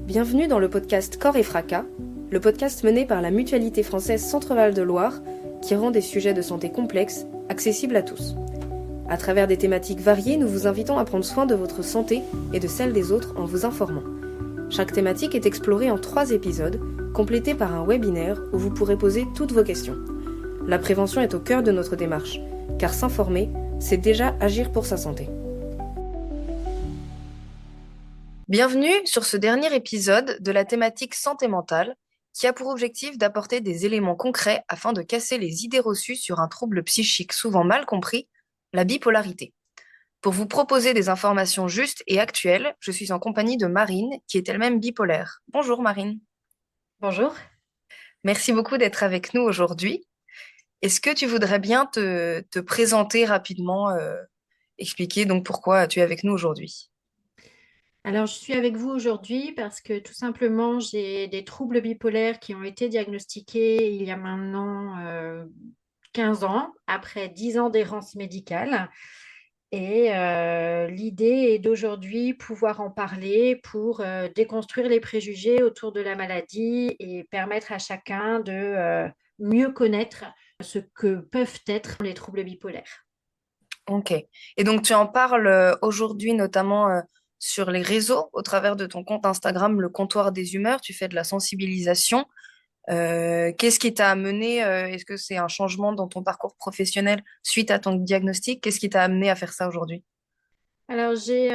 Bienvenue dans le podcast Corps et Fracas, le podcast mené par la Mutualité française Centre-Val de Loire qui rend des sujets de santé complexes accessibles à tous. À travers des thématiques variées, nous vous invitons à prendre soin de votre santé et de celle des autres en vous informant. Chaque thématique est explorée en 3 épisodes, complétés par un webinaire où vous pourrez poser toutes vos questions. La prévention est au cœur de notre démarche, car s'informer, c'est déjà agir pour sa santé. Bienvenue sur ce dernier épisode de la thématique santé mentale, qui a pour objectif d'apporter des éléments concrets afin de casser les idées reçues sur un trouble psychique souvent mal compris, la bipolarité. Pour vous proposer des informations justes et actuelles, je suis en compagnie de Marine, qui est elle-même bipolaire. Bonjour Marine. Bonjour. Merci beaucoup d'être avec nous aujourd'hui. Est-ce que tu voudrais bien te présenter rapidement, expliquer donc pourquoi tu es avec nous aujourd'hui? Alors, je suis avec vous aujourd'hui parce que tout simplement, j'ai des troubles bipolaires qui ont été diagnostiqués il y a maintenant 15 ans, après 10 ans d'errance médicale. Et l'idée est d'aujourd'hui pouvoir en parler pour déconstruire les préjugés autour de la maladie et permettre à chacun de mieux connaître ce que peuvent être les troubles bipolaires. Ok. Et donc tu en parles aujourd'hui notamment sur les réseaux, au travers de ton compte Instagram, le comptoir des humeurs, tu fais de la sensibilisation. Qu'est-ce qui t'a amené, est-ce que c'est un changement dans ton parcours professionnel suite à ton diagnostic? Qu'est-ce qui t'a amené à faire ça aujourd'hui? Alors, j'ai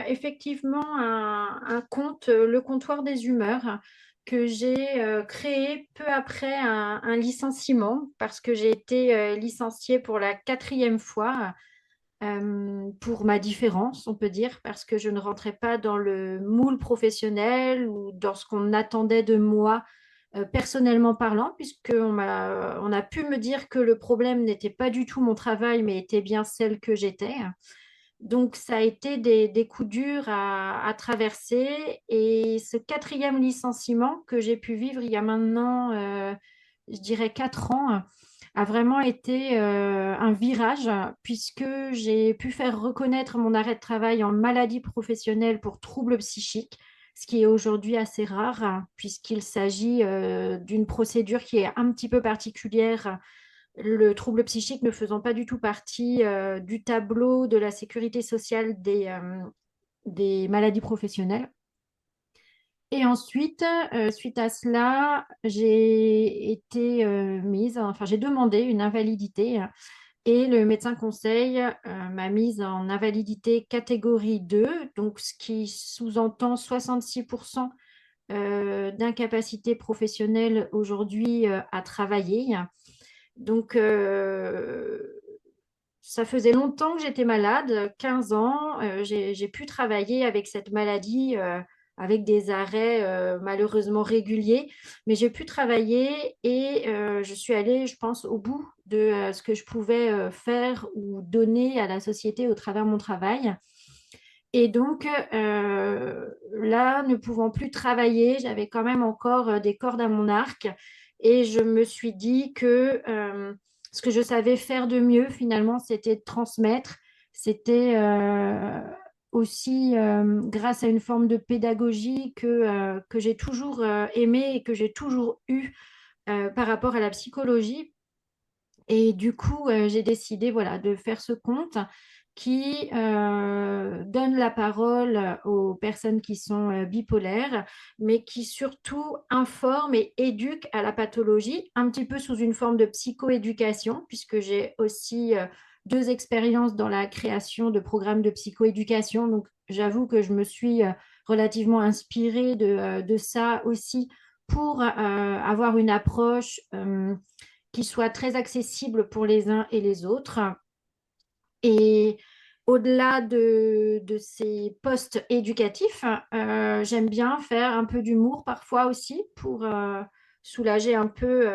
effectivement un compte, le comptoir des humeurs, que j'ai créé peu après un licenciement, parce que j'ai été licenciée pour la 4e fois pour ma différence, on peut dire, parce que je ne rentrais pas dans le moule professionnel ou dans ce qu'on attendait de moi. Personnellement parlant, on a pu me dire que le problème n'était pas du tout mon travail, mais était bien celle que j'étais. Donc, ça a été des coups durs à traverser. Et ce 4e licenciement que j'ai pu vivre il y a maintenant, je dirais, 4 ans, a vraiment été un virage puisque j'ai pu faire reconnaître mon arrêt de travail en maladie professionnelle pour troubles psychiques, ce qui est aujourd'hui assez rare puisqu'il s'agit d'une procédure qui est un petit peu particulière, le trouble psychique ne faisant pas du tout partie du tableau de la sécurité sociale des maladies professionnelles. Et ensuite, suite à cela, j'ai demandé une invalidité et le médecin conseil m'a mise en invalidité catégorie 2, donc ce qui sous-entend 66% d'incapacité professionnelle aujourd'hui à travailler. Donc, ça faisait longtemps que j'étais malade, 15 ans. J'ai pu travailler avec cette maladie, avec des arrêts malheureusement réguliers, mais j'ai pu travailler et je suis allée, je pense, au bout de ce que je pouvais faire ou donner à la société au travers de mon travail. Et donc, là, ne pouvant plus travailler, j'avais quand même encore des cordes à mon arc. Et je me suis dit que ce que je savais faire de mieux, finalement, c'était de transmettre. C'était aussi grâce à une forme de pédagogie que j'ai toujours aimée et que j'ai toujours eue par rapport à la psychologie. Et du coup, j'ai décidé voilà, de faire ce compte qui donne la parole aux personnes qui sont bipolaires, mais qui surtout informe et éduque à la pathologie, un petit peu sous une forme de psychoéducation, puisque j'ai aussi 2 expériences dans la création de programmes de psychoéducation. Donc, j'avoue que je me suis relativement inspirée de ça aussi pour avoir une approche qui soit très accessible pour les uns et les autres. Et au-delà de ces postes éducatifs, j'aime bien faire un peu d'humour parfois aussi pour soulager un peu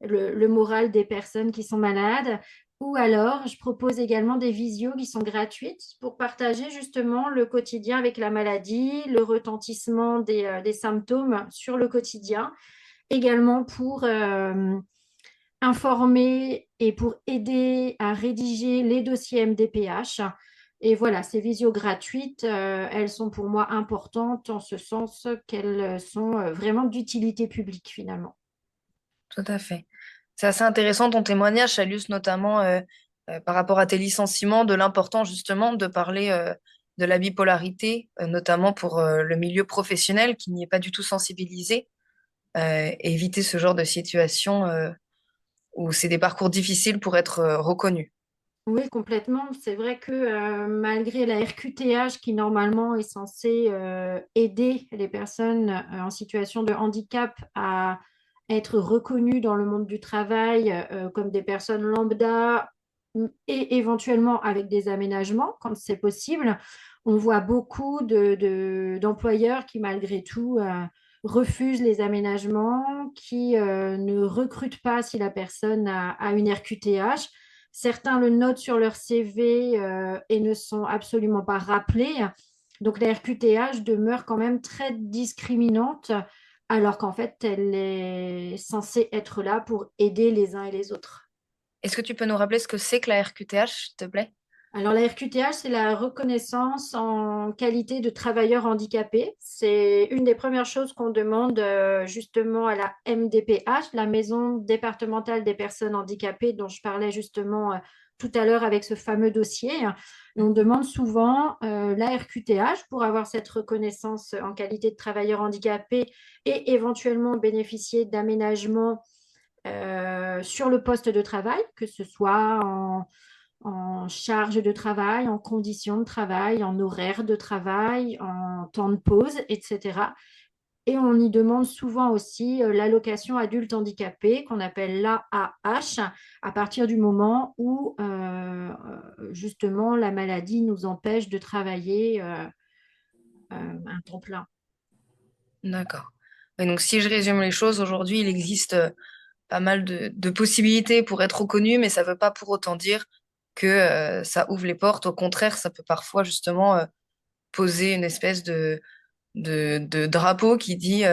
le moral des personnes qui sont malades. Ou alors, je propose également des visios qui sont gratuites pour partager justement le quotidien avec la maladie, le retentissement des symptômes sur le quotidien. Également pour informer et pour aider à rédiger les dossiers MDPH. Et voilà, ces visios gratuites, elles sont pour moi importantes en ce sens qu'elles sont vraiment d'utilité publique finalement. Tout à fait. C'est assez intéressant ton témoignage, Chalus, notamment par rapport à tes licenciements, de l'important justement de parler de la bipolarité, notamment pour le milieu professionnel qui n'y est pas du tout sensibilisé, et éviter ce genre de situation où c'est des parcours difficiles pour être reconnus. Oui, complètement. C'est vrai que malgré la RQTH qui normalement est censée aider les personnes en situation de handicap à être reconnues dans le monde du travail comme des personnes lambda et éventuellement avec des aménagements quand c'est possible, on voit beaucoup d'employeurs qui malgré tout refusent les aménagements, qui ne recrutent pas si la personne a une RQTH. Certains le notent sur leur CV et ne sont absolument pas rappelés. Donc la RQTH demeure quand même très discriminante, alors qu'en fait, elle est censée être là pour aider les uns et les autres. Est-ce que tu peux nous rappeler ce que c'est que la RQTH, s'il te plaît? Alors, la RQTH, c'est la reconnaissance en qualité de travailleur handicapé. C'est une des premières choses qu'on demande justement à la MDPH, la Maison départementale des personnes handicapées, dont je parlais justement tout à l'heure avec ce fameux dossier. On demande souvent la RQTH pour avoir cette reconnaissance en qualité de travailleur handicapé et éventuellement bénéficier d'aménagements sur le poste de travail, que ce soit en charge de travail, en conditions de travail, en horaire de travail, en temps de pause, etc. Et on y demande souvent aussi l'allocation adulte handicapé, qu'on appelle l'AAH, à partir du moment où justement la maladie nous empêche de travailler un temps plein. D'accord. Et donc, si je résume les choses, aujourd'hui, il existe pas mal de possibilités pour être reconnu, mais ça ne veut pas pour autant dire que ça ouvre les portes. Au contraire, ça peut parfois justement poser une espèce de drapeau qui dit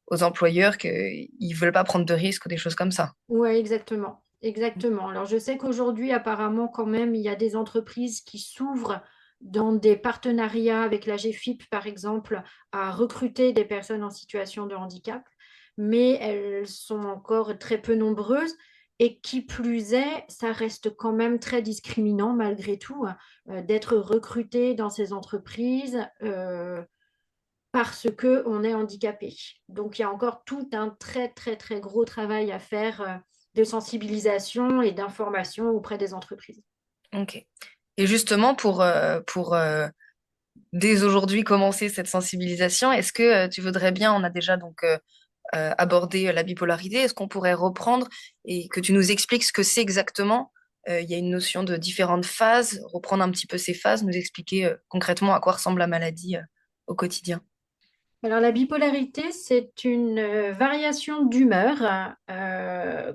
aux employeurs qu'ils ne veulent pas prendre de risques ou des choses comme ça. Oui, exactement. Exactement. Alors, je sais qu'aujourd'hui, apparemment, quand même, il y a des entreprises qui s'ouvrent dans des partenariats avec la GFIP, par exemple, à recruter des personnes en situation de handicap, mais elles sont encore très peu nombreuses. Et qui plus est, ça reste quand même très discriminant malgré tout d'être recruté dans ces entreprises parce qu'on est handicapé. Donc, il y a encore tout un très, très, très gros travail à faire de sensibilisation et d'information auprès des entreprises. Ok. Et justement, pour dès aujourd'hui commencer cette sensibilisation, est-ce que tu voudrais bien, on a déjà donc abordé la bipolarité, est-ce qu'on pourrait reprendre et que tu nous expliques ce que c'est exactement? Il y a une notion de différentes phases, reprendre un petit peu ces phases, nous expliquer concrètement à quoi ressemble la maladie au quotidien. Alors, la bipolarité, c'est une variation d'humeur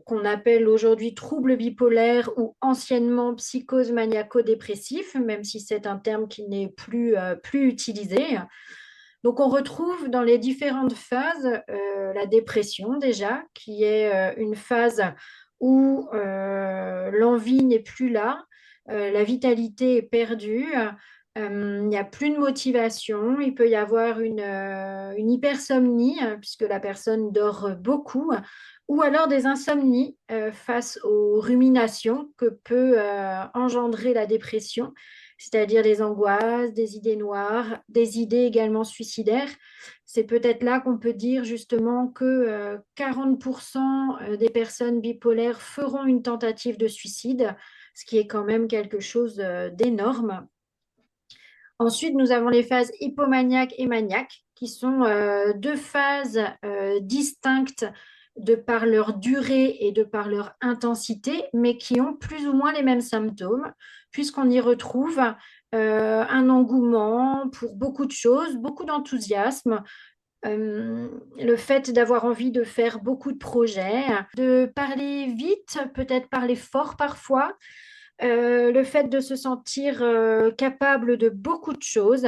qu'on appelle aujourd'hui trouble bipolaire ou anciennement psychose maniaco-dépressif, même si c'est un terme qui n'est plus utilisé. Donc, on retrouve dans les différentes phases la dépression déjà, qui est une phase où l'envie n'est plus là, la vitalité est perdue, il n'y a plus de motivation, il peut y avoir une hypersomnie, puisque la personne dort beaucoup, ou alors des insomnies face aux ruminations que peut engendrer la dépression, c'est-à-dire des angoisses, des idées noires, des idées également suicidaires. C'est peut-être là qu'on peut dire justement que 40% des personnes bipolaires feront une tentative de suicide, ce qui est quand même quelque chose d'énorme. Ensuite, nous avons les phases hypomaniaques et maniaques, qui sont deux phases distinctes de par leur durée et de par leur intensité, mais qui ont plus ou moins les mêmes symptômes, puisqu'on y retrouve un engouement pour beaucoup de choses, beaucoup d'enthousiasme, le fait d'avoir envie de faire beaucoup de projets, de parler vite, peut-être parler fort parfois, le fait de se sentir capable de beaucoup de choses.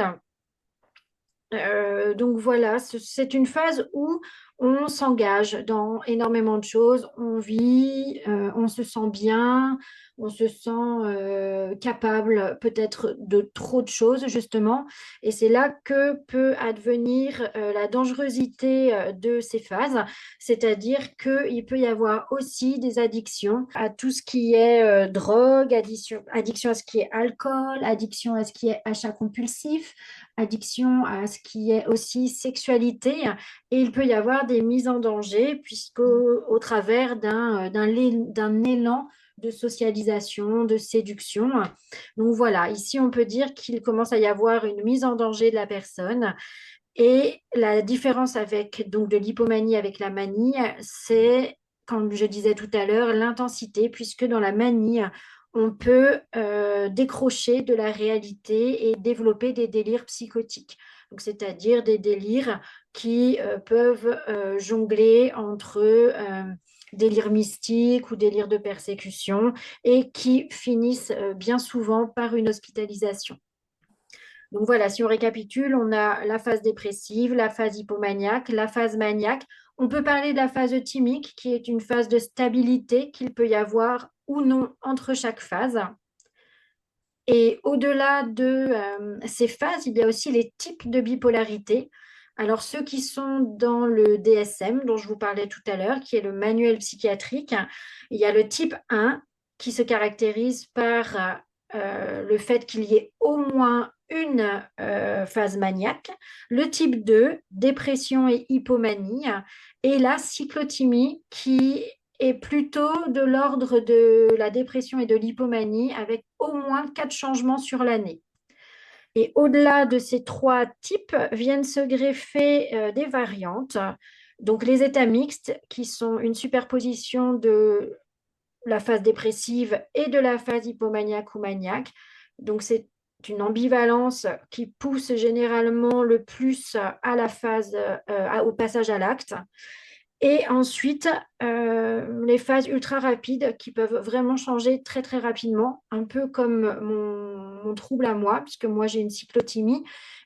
Donc voilà, c'est une phase où on s'engage dans énormément de choses, on vit, on se sent bien, on se sent capable peut-être de trop de choses, justement. Et c'est là que peut advenir la dangerosité de ces phases, c'est-à-dire qu'il peut y avoir aussi des addictions à tout ce qui est drogue, addiction à ce qui est alcool, addiction à ce qui est achat compulsif, addiction à ce qui est aussi sexualité. Et il peut y avoir des mises en danger, au travers d'un élan de socialisation, de séduction. Donc voilà, ici on peut dire qu'il commence à y avoir une mise en danger de la personne. Et la différence avec donc de l'hypomanie avec la manie, c'est, comme je disais tout à l'heure, l'intensité, puisque dans la manie, on peut décrocher de la réalité et développer des délires psychotiques. Donc, c'est-à-dire des délires qui peuvent jongler entre délires mystiques ou délires de persécution et qui finissent bien souvent par une hospitalisation. Donc voilà, si on récapitule, on a la phase dépressive, la phase hypomaniaque, la phase maniaque. On peut parler de la phase thymique, qui est une phase de stabilité qu'il peut y avoir ou non entre chaque phase. Et au-delà de ces phases, il y a aussi les types de bipolarité. Alors, ceux qui sont dans le DSM, dont je vous parlais tout à l'heure, qui est le manuel psychiatrique, il y a le type 1 qui se caractérise par le fait qu'il y ait au moins une phase maniaque, le type 2, dépression et hypomanie, et la cyclothymie qui est plutôt de l'ordre de la dépression et de l'hypomanie avec au moins 4 changements sur l'année. Et au-delà de ces 3 types, viennent se greffer des variantes. Donc les états mixtes, qui sont une superposition de la phase dépressive et de la phase hypomaniaque ou maniaque. Donc c'est une ambivalence qui pousse généralement le plus à la phase, au passage à l'acte. Et ensuite, les phases ultra rapides qui peuvent vraiment changer très très rapidement, un peu comme mon trouble à moi, puisque moi j'ai une cyclothymie.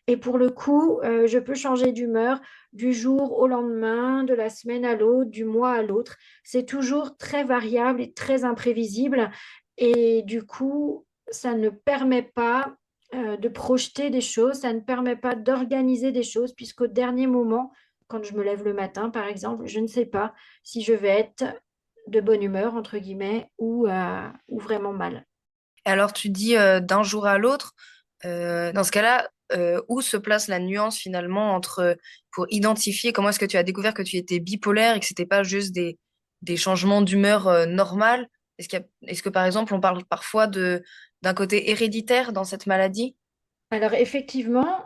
Et pour le coup, je peux changer d'humeur du jour au lendemain, de la semaine à l'autre, du mois à l'autre. C'est toujours très variable et très imprévisible. Et du coup, ça ne permet pas de projeter des choses, ça ne permet pas d'organiser des choses, puisqu'au dernier moment, quand je me lève le matin, par exemple, je ne sais pas si je vais être de bonne humeur, entre guillemets, ou vraiment mal. Et alors, tu dis d'un jour à l'autre, dans ce cas-là, où se place la nuance finalement entre, pour identifier comment est-ce que tu as découvert que tu étais bipolaire et que c'était pas juste des changements d'humeur normales? Est-ce que par exemple, on parle parfois d'un côté héréditaire dans cette maladie? Alors effectivement,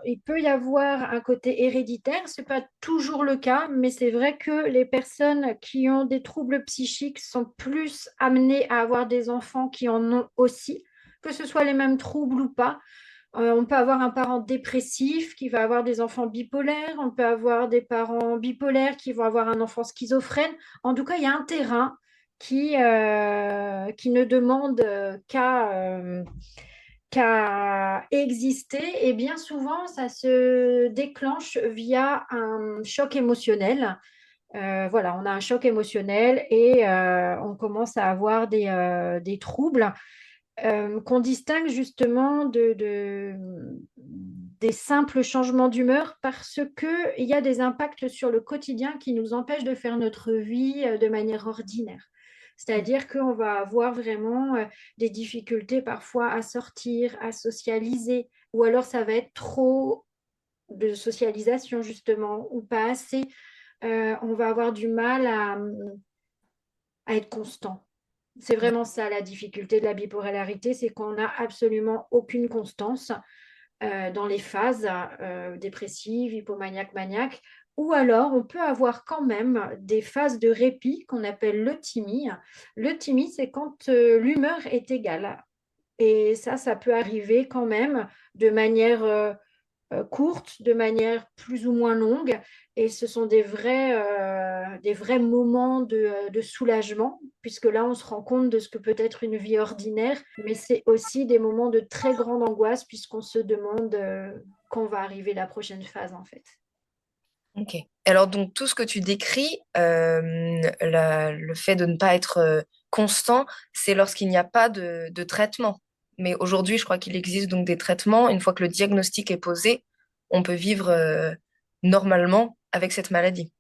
il peut y avoir un côté héréditaire, ce n'est pas toujours le cas, mais c'est vrai que les personnes qui ont des troubles psychiques sont plus amenées à avoir des enfants qui en ont aussi, que ce soit les mêmes troubles ou pas. On peut avoir un parent dépressif qui va avoir des enfants bipolaires, on peut avoir des parents bipolaires qui vont avoir un enfant schizophrène. En tout cas, il y a un terrain qui ne demande qu'à exister. Et bien souvent, ça se déclenche via un choc émotionnel. Voilà, on a un choc émotionnel et on commence à avoir des troubles qu'on distingue justement des simples changements d'humeur parce qu'il y a des impacts sur le quotidien qui nous empêchent de faire notre vie de manière ordinaire. C'est-à-dire qu'on va avoir vraiment des difficultés parfois à sortir, à socialiser, ou alors ça va être trop de socialisation justement, ou pas assez. On va avoir du mal à être constant. C'est vraiment ça la difficulté de la bipolarité, c'est qu'on n'a absolument aucune constance dans les phases dépressives, hypomaniaques, maniaques, ou alors on peut avoir quand même des phases de répit qu'on appelle l'euthymie. L'euthymie, c'est quand l'humeur est égale. Et ça peut arriver quand même de manière courte, de manière plus ou moins longue. Et ce sont des vrais moments de soulagement, puisque là, on se rend compte de ce que peut être une vie ordinaire, mais c'est aussi des moments de très grande angoisse, puisqu'on se demande quand va arriver la prochaine phase, en fait. Ok. Alors donc tout ce que tu décris, le fait de ne pas être constant, c'est lorsqu'il n'y a pas de traitement. Mais aujourd'hui, je crois qu'il existe donc des traitements. Une fois que le diagnostic est posé, on peut vivre normalement avec cette maladie.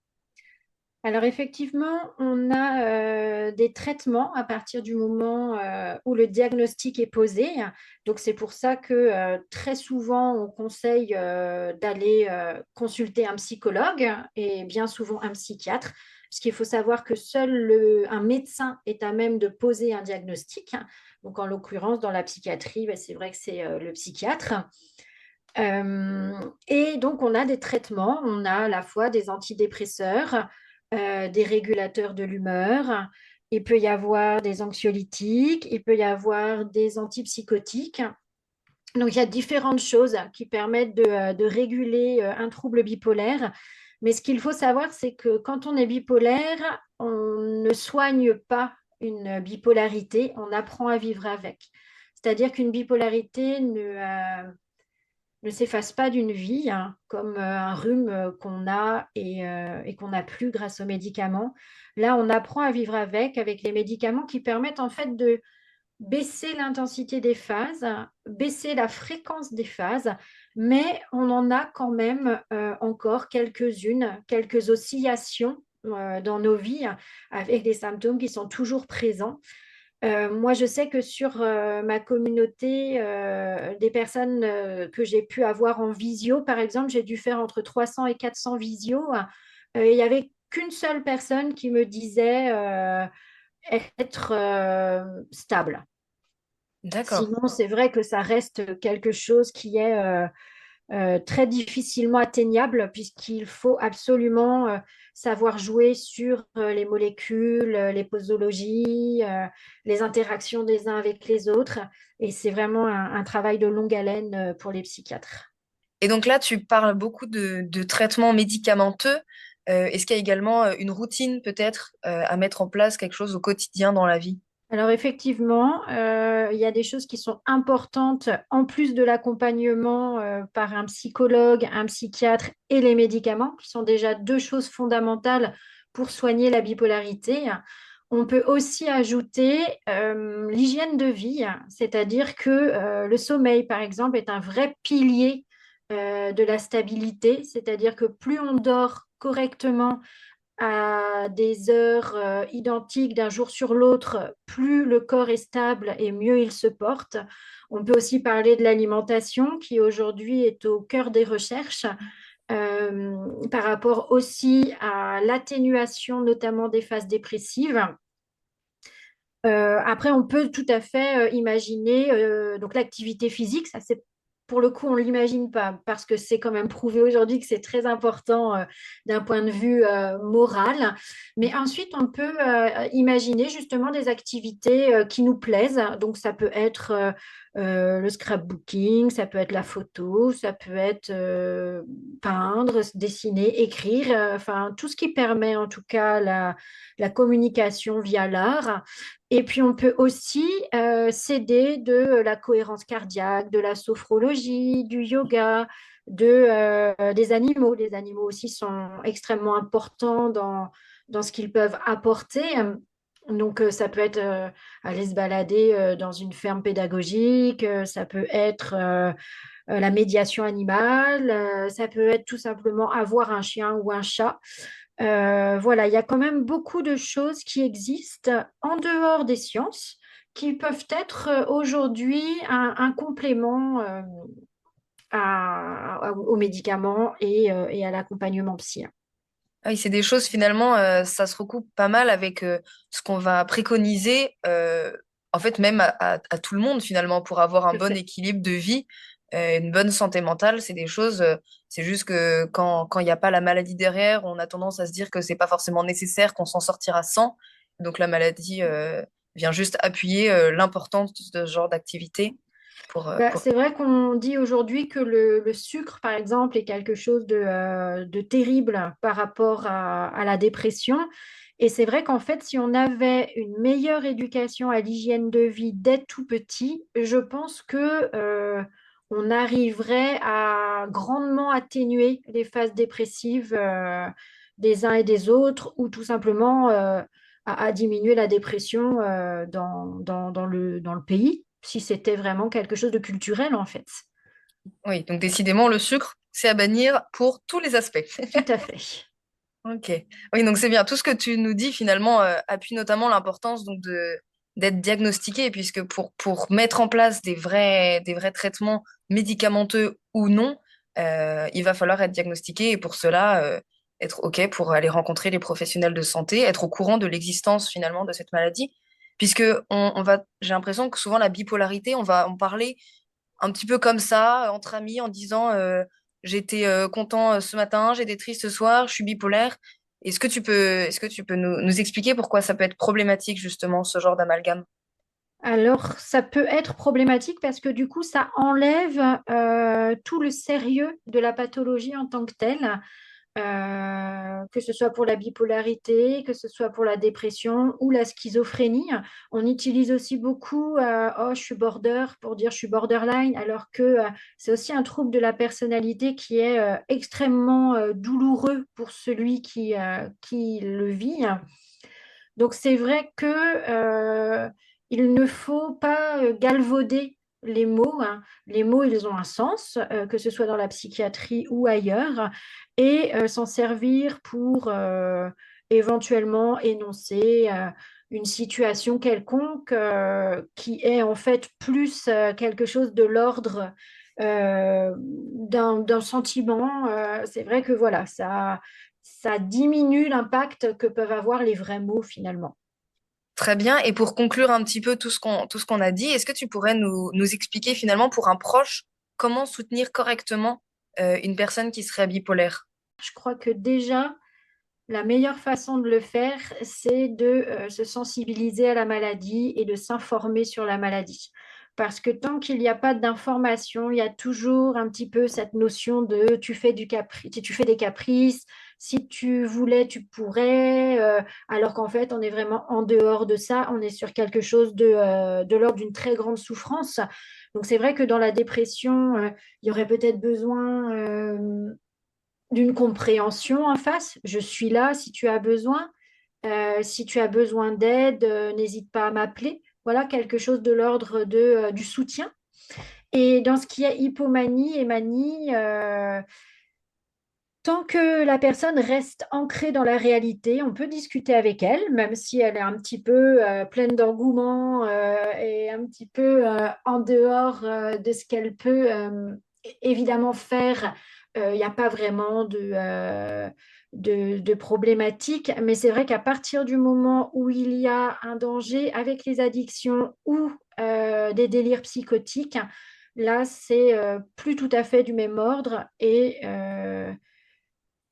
Alors effectivement, on a des traitements à partir du moment où le diagnostic est posé. Donc c'est pour ça que très souvent, on conseille d'aller consulter un psychologue et bien souvent un psychiatre, parce qu'il faut savoir que seul un médecin est à même de poser un diagnostic. Donc en l'occurrence, dans la psychiatrie, ben, c'est vrai que c'est le psychiatre. Euh, et donc, on a des traitements, on a à la fois des antidépresseurs, des régulateurs de l'humeur, il peut y avoir des anxiolytiques, il peut y avoir des antipsychotiques. Donc, il y a différentes choses qui permettent de réguler un trouble bipolaire. Mais ce qu'il faut savoir, c'est que quand on est bipolaire, on ne soigne pas une bipolarité, on apprend à vivre avec. C'est-à-dire qu'une bipolarité ne s'efface pas d'une vie, hein, comme un rhume qu'on a et qu'on n'a plus grâce aux médicaments. Là, on apprend à vivre avec les médicaments qui permettent en fait de baisser l'intensité des phases, baisser la fréquence des phases, mais on en a quand même encore quelques-unes, quelques oscillations dans nos vies avec des symptômes qui sont toujours présents. Moi, je sais que sur ma communauté, des personnes que j'ai pu avoir en visio, par exemple, j'ai dû faire entre 300 et 400 visios. Il n'y avait qu'une seule personne qui me disait être stable. D'accord. Sinon, c'est vrai que ça reste quelque chose qui est très difficilement atteignable puisqu'il faut absolument savoir jouer sur les molécules, les posologies, les interactions des uns avec les autres. Et c'est vraiment un travail de longue haleine pour les psychiatres. Et donc là, tu parles beaucoup de traitements médicamenteux. Est-ce qu'il y a également une routine peut-être à mettre en place, quelque chose au quotidien dans la vie? Alors effectivement, il y a des choses qui sont importantes en plus de l'accompagnement par un psychologue, un psychiatre et les médicaments, qui sont déjà deux choses fondamentales pour soigner la bipolarité. On peut aussi ajouter l'hygiène de vie, c'est-à-dire que le sommeil, par exemple, est un vrai pilier de la stabilité, c'est-à-dire que plus on dort correctement, à des heures identiques d'un jour sur l'autre, plus le corps est stable et mieux il se porte. On peut aussi parler de l'alimentation qui aujourd'hui est au cœur des recherches par rapport aussi à l'atténuation notamment des phases dépressives. Après, on peut tout à fait imaginer donc l'activité physique, ça c'est pour le coup on l'imagine pas parce que c'est quand même prouvé aujourd'hui que c'est très important d'un point de vue moral. Mais ensuite, on peut imaginer justement des activités qui nous plaisent. Donc ça peut être le scrapbooking, ça peut être la photo, ça peut être peindre, dessiner, écrire, enfin tout ce qui permet en tout cas la communication via l'art. Et puis, on peut aussi s'aider de la cohérence cardiaque, de la sophrologie, du yoga, des animaux. Les animaux aussi sont extrêmement importants dans ce qu'ils peuvent apporter. Donc, ça peut être aller se balader dans une ferme pédagogique, ça peut être la médiation animale, ça peut être tout simplement avoir un chien ou un chat. Voilà, il y a quand même beaucoup de choses qui existent en dehors des sciences qui peuvent être aujourd'hui un complément aux médicaments et à l'accompagnement psy. Ah oui, c'est des choses finalement, ça se recoupe pas mal avec ce qu'on va préconiser, en fait même à tout le monde finalement pour avoir un Tout à bon fait. équilibre de vie, une bonne santé mentale. C'est des choses, c'est juste que quand il n'y a pas la maladie derrière, on a tendance à se dire que c'est pas forcément nécessaire, qu'on s'en sortira sans. Donc la maladie vient juste appuyer l'importance de ce genre d'activité Bah, pour... c'est vrai qu'on dit aujourd'hui que le sucre, par exemple, est quelque chose de terrible par rapport à la dépression. Et c'est vrai qu'en fait, si on avait une meilleure éducation à l'hygiène de vie dès tout petit, je pense que on arriverait à grandement atténuer les phases dépressives des uns et des autres, ou tout simplement à diminuer la dépression dans le pays, si c'était vraiment quelque chose de culturel, en fait. Oui, donc décidément, le sucre, c'est à bannir pour tous les aspects. Tout à fait. Ok. Oui, donc c'est bien. Tout ce que tu nous dis finalement appuie notamment l'importance donc d'être diagnostiqué, puisque pour mettre en place des vrais traitements médicamenteux ou non, il va falloir être diagnostiqué et pour cela être ok pour aller rencontrer les professionnels de santé, être au courant de l'existence finalement de cette maladie, puisque j'ai l'impression que souvent la bipolarité, on va en parler un petit peu comme ça, entre amis, en disant j'étais content ce matin, j'étais triste ce soir, je suis bipolaire. Est-ce que tu peux nous expliquer pourquoi ça peut être problématique, justement, ce genre d'amalgame? Alors, ça peut être problématique parce que du coup, ça enlève tout le sérieux de la pathologie en tant que telle, que ce soit pour la bipolarité, que ce soit pour la dépression ou la schizophrénie. On utilise aussi beaucoup oh, je suis border pour dire je suis borderline, alors que c'est aussi un trouble de la personnalité qui est extrêmement douloureux pour celui qui le vit. Donc c'est vrai que il ne faut pas galvauder les mots, hein. Les mots, ils ont un sens, que ce soit dans la psychiatrie ou ailleurs, et s'en servir pour éventuellement énoncer une situation quelconque qui est en fait plus quelque chose de l'ordre d'un sentiment. C'est vrai que voilà, ça diminue l'impact que peuvent avoir les vrais mots finalement. Très bien. Et pour conclure un petit peu tout ce qu'on a dit, est-ce que tu pourrais nous expliquer finalement pour un proche comment soutenir correctement une personne qui serait bipolaire? Je crois que déjà, la meilleure façon de le faire, c'est de se sensibiliser à la maladie et de s'informer sur la maladie. Parce que tant qu'il n'y a pas d'information, il y a toujours un petit peu cette notion de tu fais des caprices, si tu voulais, tu pourrais, alors qu'en fait, on est vraiment en dehors de ça, on est sur quelque chose de l'ordre d'une très grande souffrance. Donc c'est vrai que dans la dépression, il y aurait peut-être besoin d'une compréhension en face. Je suis là si tu as besoin. Si tu as besoin d'aide, n'hésite pas à m'appeler. Voilà, quelque chose de l'ordre du soutien. Et dans ce qui est hypomanie et manie, tant que la personne reste ancrée dans la réalité, on peut discuter avec elle, même si elle est un petit peu pleine d'engouement et un petit peu en dehors de ce qu'elle peut évidemment faire. Il n'y a pas vraiment de problématique, mais c'est vrai qu'à partir du moment où il y a un danger avec les addictions ou des délires psychotiques, là, c'est plus tout à fait du même ordre et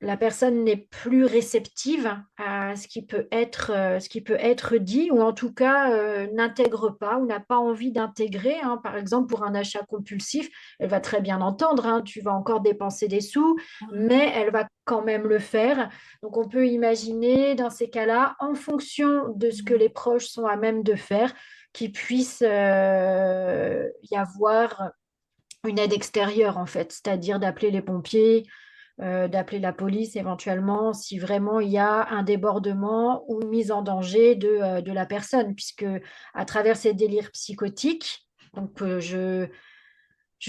la personne n'est plus réceptive à ce qui peut être dit, ou en tout cas n'intègre pas ou n'a pas envie d'intégrer, hein. Par exemple, pour un achat compulsif, elle va très bien entendre, hein, tu vas encore dépenser des sous, mais elle va quand même le faire. Donc on peut imaginer dans ces cas-là, en fonction de ce que les proches sont à même de faire, qu'il puisse y avoir une aide extérieure en fait, c'est-à-dire d'appeler les pompiers, d'appeler la police éventuellement si vraiment il y a un débordement ou une mise en danger de la personne, puisque à travers ces délires psychotiques, donc je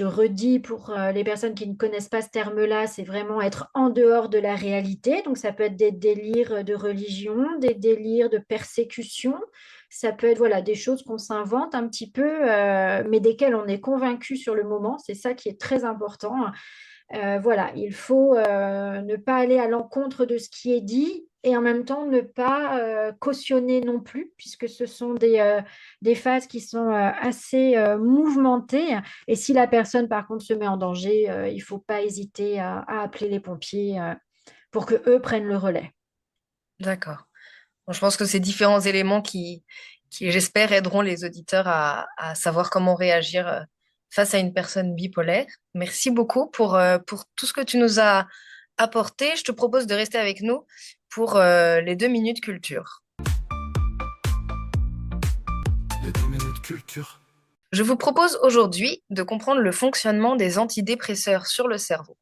redis pour les personnes qui ne connaissent pas ce terme-là, c'est vraiment être en dehors de la réalité. Donc ça peut être des délires de religion, des délires de persécution. Ça peut être voilà, des choses qu'on s'invente un petit peu, mais desquelles on est convaincu sur le moment. C'est ça qui est très important. Voilà, il faut ne pas aller à l'encontre de ce qui est dit et en même temps ne pas cautionner non plus, puisque ce sont des phases qui sont assez mouvementées. Et si la personne, par contre, se met en danger, il ne faut pas hésiter à appeler les pompiers pour que eux prennent le relais. D'accord. Bon, je pense que ces différents éléments qui j'espère, aideront les auditeurs à savoir comment réagir face à une personne bipolaire. Merci beaucoup pour tout ce que tu nous as apporté. Je te propose de rester avec nous pour les 2 minutes culture. Les 2 minutes culture. Je vous propose aujourd'hui de comprendre le fonctionnement des antidépresseurs sur le cerveau.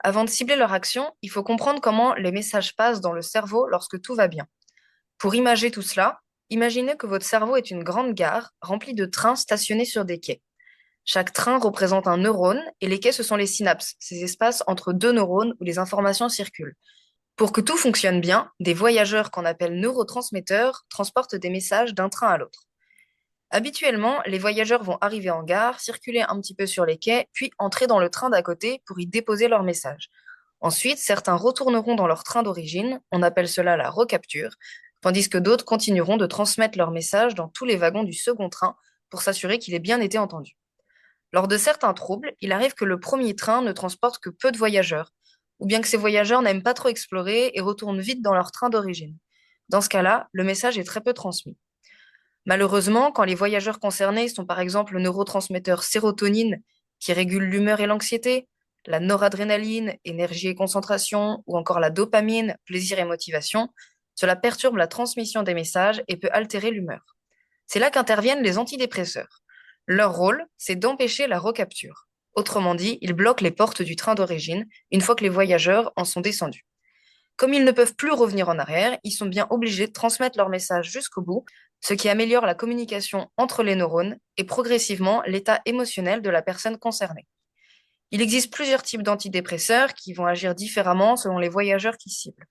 Avant de cibler leur action, il faut comprendre comment les messages passent dans le cerveau lorsque tout va bien. Pour imager tout cela, imaginez que votre cerveau est une grande gare remplie de trains stationnés sur des quais. Chaque train représente un neurone et les quais, ce sont les synapses, ces espaces entre deux neurones où les informations circulent. Pour que tout fonctionne bien, des voyageurs qu'on appelle neurotransmetteurs transportent des messages d'un train à l'autre. Habituellement, les voyageurs vont arriver en gare, circuler un petit peu sur les quais, puis entrer dans le train d'à côté pour y déposer leur message. Ensuite, certains retourneront dans leur train d'origine, on appelle cela la recapture, tandis que d'autres continueront de transmettre leur message dans tous les wagons du second train pour s'assurer qu'il ait bien été entendu. Lors de certains troubles, il arrive que le premier train ne transporte que peu de voyageurs, ou bien que ces voyageurs n'aiment pas trop explorer et retournent vite dans leur train d'origine. Dans ce cas-là, le message est très peu transmis. Malheureusement, quand les voyageurs concernés sont par exemple le neurotransmetteur sérotonine qui régule l'humeur et l'anxiété, la noradrénaline, énergie et concentration, ou encore la dopamine, plaisir et motivation, cela perturbe la transmission des messages et peut altérer l'humeur. C'est là qu'interviennent les antidépresseurs. Leur rôle, c'est d'empêcher la recapture. Autrement dit, ils bloquent les portes du train d'origine une fois que les voyageurs en sont descendus. Comme ils ne peuvent plus revenir en arrière, ils sont bien obligés de transmettre leur message jusqu'au bout, ce qui améliore la communication entre les neurones et progressivement l'état émotionnel de la personne concernée. Il existe plusieurs types d'antidépresseurs qui vont agir différemment selon les voyageurs qui ciblent.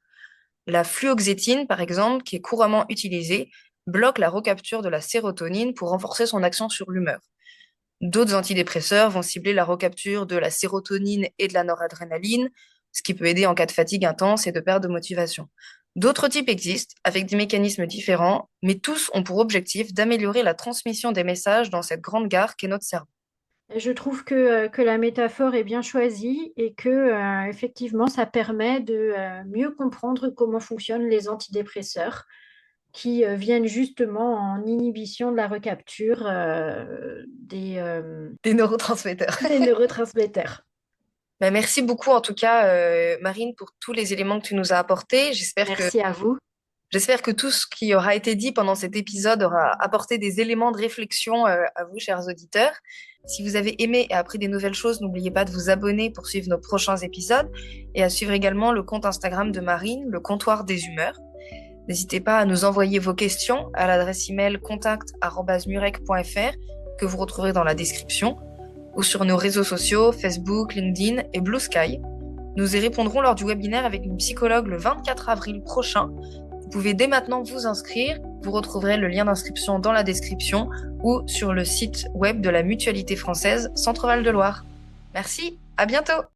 La fluoxétine, par exemple, qui est couramment utilisée, bloque la recapture de la sérotonine pour renforcer son action sur l'humeur. D'autres antidépresseurs vont cibler la recapture de la sérotonine et de la noradrénaline, ce qui peut aider en cas de fatigue intense et de perte de motivation. D'autres types existent, avec des mécanismes différents, mais tous ont pour objectif d'améliorer la transmission des messages dans cette grande gare qu'est notre cerveau. Je trouve que la métaphore est bien choisie et que effectivement, ça permet de mieux comprendre comment fonctionnent les antidépresseurs qui viennent justement en inhibition de la recapture Des neurotransmetteurs. des neurotransmetteurs. Ben, merci beaucoup en tout cas, Marine, pour tous les éléments que tu nous as apportés. Merci à vous. J'espère que tout ce qui aura été dit pendant cet épisode aura apporté des éléments de réflexion à vous, chers auditeurs. Si vous avez aimé et appris des nouvelles choses, n'oubliez pas de vous abonner pour suivre nos prochains épisodes et à suivre également le compte Instagram de Marine, le comptoir des humeurs. N'hésitez pas à nous envoyer vos questions à l'adresse email contact@murek.fr que vous retrouverez dans la description ou sur nos réseaux sociaux Facebook, LinkedIn et Blue Sky. Nous y répondrons lors du webinaire avec une psychologue le 24 avril prochain. Vous pouvez dès maintenant vous inscrire. Vous retrouverez le lien d'inscription dans la description ou sur le site web de la Mutualité française Centre-Val de Loire. Merci, à bientôt!